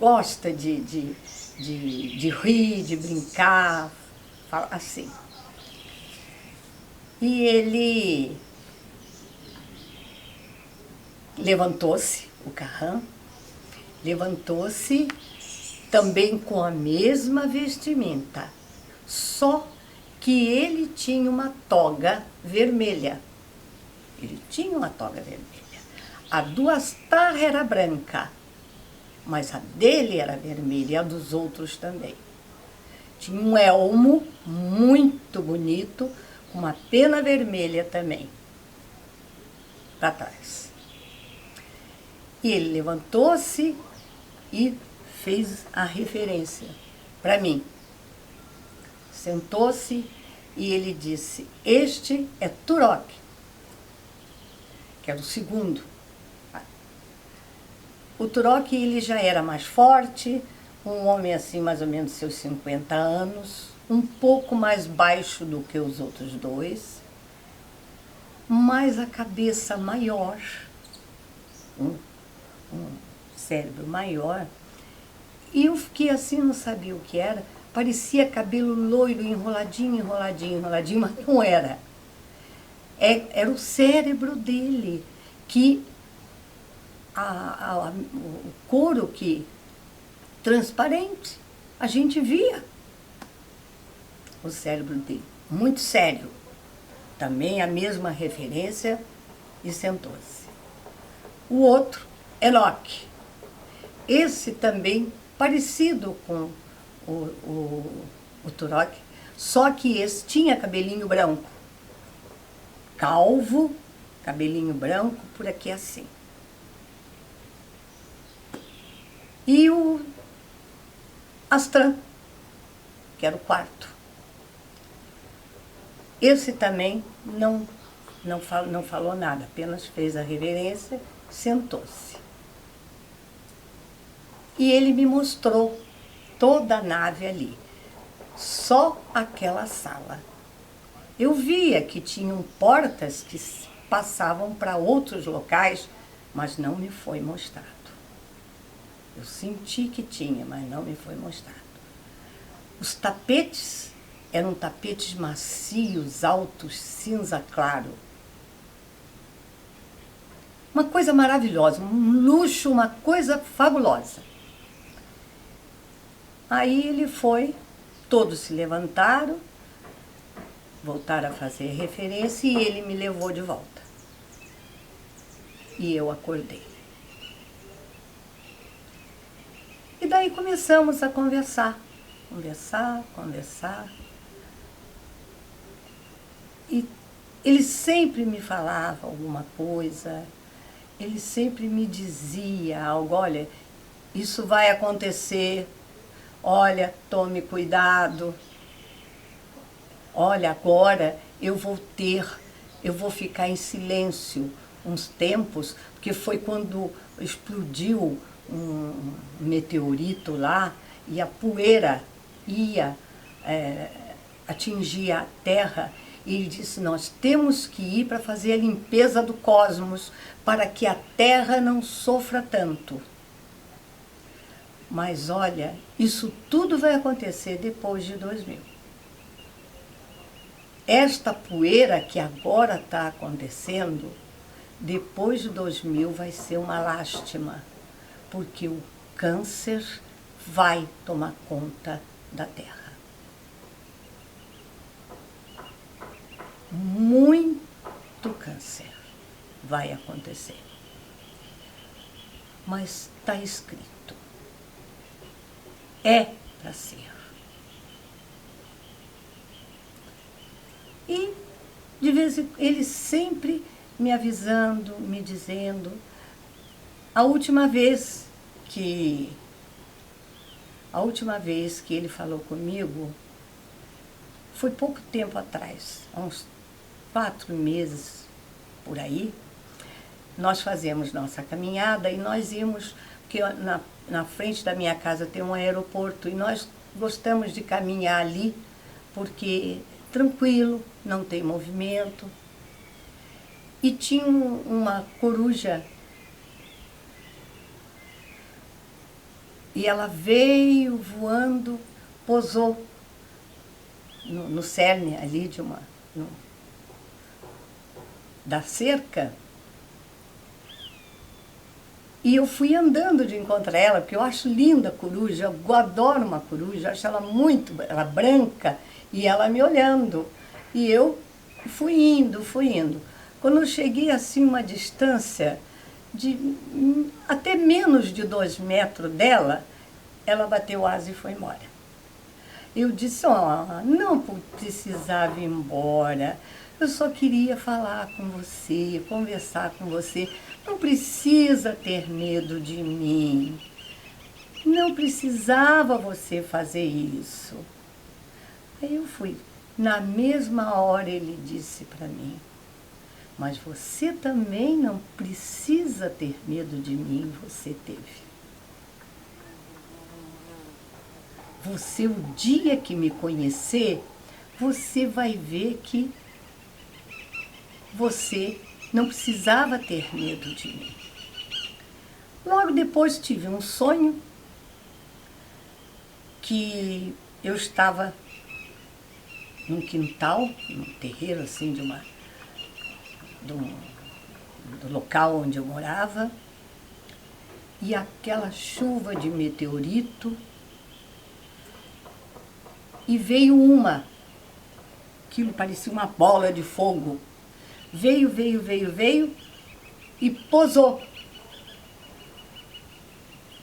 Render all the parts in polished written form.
gosta de rir, de brincar, fala assim. E ele levantou-se, o Carrão, levantou-se também com a mesma vestimenta, só que ele tinha uma toga vermelha. Ele tinha uma toga vermelha. A do Astar era branca, mas a dele era vermelha e a dos outros também. Tinha um elmo muito bonito, com uma pena vermelha também, para trás. E ele levantou-se e fez a referência para mim. Sentou-se e ele disse: este é Turok, que era o segundo. O Turok, ele já era mais forte, um homem assim, mais ou menos seus 50 anos, um pouco mais baixo do que os outros dois, mas a cabeça maior, um cérebro maior. E eu fiquei assim, não sabia o que era, parecia cabelo loiro, enroladinho, enroladinho, enroladinho, mas não era. Era o cérebro dele, que o couro que transparente, a gente via o cérebro dele, muito sério. Também a mesma referência, e sentou-se. O outro, Enoque. Esse também parecido com o Turok, só que esse tinha cabelinho branco. Calvo, cabelinho branco, por aqui assim. E o Astran, que era o quarto. Esse também não falou nada, apenas fez a reverência, sentou-se. E ele me mostrou toda a nave ali, só aquela sala. Eu via que tinham portas que passavam para outros locais, mas não me foi mostrado. Eu senti que tinha, mas não me foi mostrado. Os tapetes eram tapetes macios, altos, cinza claro. Uma coisa maravilhosa, um luxo, uma coisa fabulosa. Aí ele foi, todos se levantaram, voltaram a fazer referência e ele me levou de volta. E eu acordei. E daí começamos a conversar. E ele sempre me falava alguma coisa, ele sempre me dizia algo: olha, isso vai acontecer, olha, tome cuidado, olha, agora eu vou ficar em silêncio uns tempos, porque foi quando explodiu um meteorito lá e a poeira ia atingir a Terra, e ele disse: nós temos que ir para fazer a limpeza do cosmos, para que a Terra não sofra tanto. Mas olha, isso tudo vai acontecer depois de 2000. Esta poeira que agora está acontecendo, depois de 2000 vai ser uma lástima, porque o câncer vai tomar conta da Terra. Muito câncer vai acontecer. Mas está escrito. É para ser. E, de vez em quando, ele sempre me avisando, me dizendo. A última vez que ele falou comigo foi pouco tempo atrás, há uns 4 meses por aí. Nós fazemos nossa caminhada e nós íamos, porque na frente da minha casa tem um aeroporto e nós gostamos de caminhar ali porque tranquilo, não tem movimento. E tinha uma coruja E ela veio voando, pousou no cerne ali da cerca. E eu fui andando de encontro a ela, porque eu acho linda a coruja, eu adoro uma coruja, acho ela branca, e ela me olhando. E eu fui indo, fui indo. Quando eu cheguei assim uma distância de até menos de 2 metros dela, ela bateu asa e foi embora. Eu disse, não precisava ir embora, eu só queria falar com você, conversar com você. Não precisa ter medo de mim. Não precisava você fazer isso. Aí eu fui. Na mesma hora ele disse para mim, mas você também não precisa ter medo de mim, você teve. Você, o dia que me conhecer, você vai ver que você não precisava ter medo de mim. Logo depois tive um sonho que eu estava num quintal, num terreiro assim do local onde eu morava, e aquela chuva de meteorito, e veio aquilo parecia uma bola de fogo. Veio e pousou.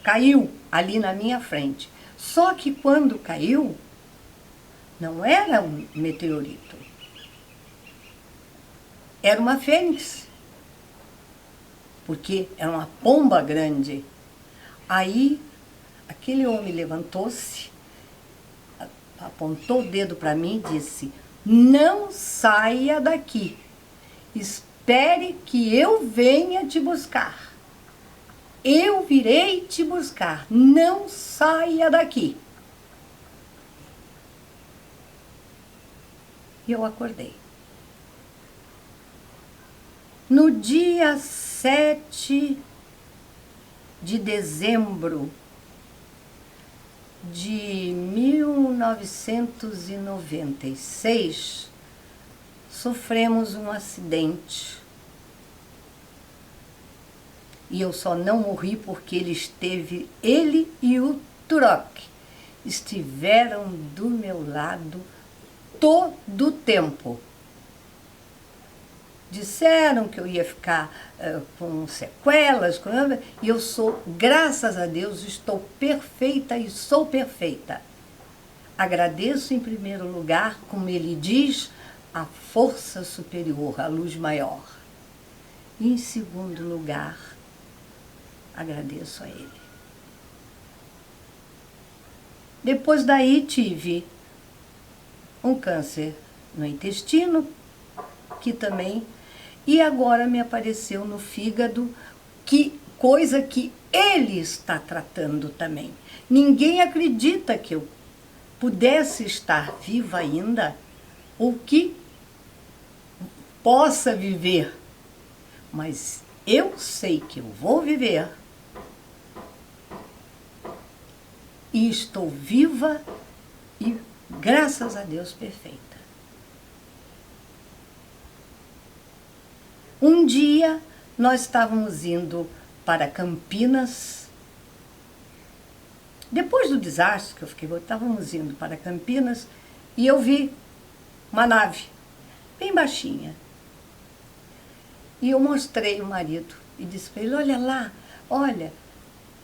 Caiu ali na minha frente. Só que quando caiu, não era um meteorito. Era uma fênix. Porque era uma pomba grande. Aí, aquele homem levantou-se, apontou o dedo para mim e disse, não saia daqui. Espere que eu venha te buscar. Eu virei te buscar. Não saia daqui. E eu acordei. No dia 7 de dezembro de 1996, sofremos um acidente. E eu só não morri porque ele e o Turok estiveram do meu lado todo o tempo. Disseram que eu ia ficar com sequelas, e eu sou, graças a Deus, estou perfeita e sou perfeita. Agradeço em primeiro lugar, como ele diz, a força superior, a luz maior. E em segundo lugar, agradeço a ele. Depois daí tive um câncer no intestino, que também, e agora me apareceu no fígado, coisa que ele está tratando também. Ninguém acredita que eu pudesse estar viva ainda, ou que possa viver, mas eu sei que eu vou viver. E estou viva e, graças a Deus, perfeita. Um dia, nós estávamos indo para Campinas. Depois do desastre que eu fiquei, estávamos indo para Campinas e eu vi uma nave, bem baixinha. E eu mostrei o marido e disse para ele, olha lá, olha,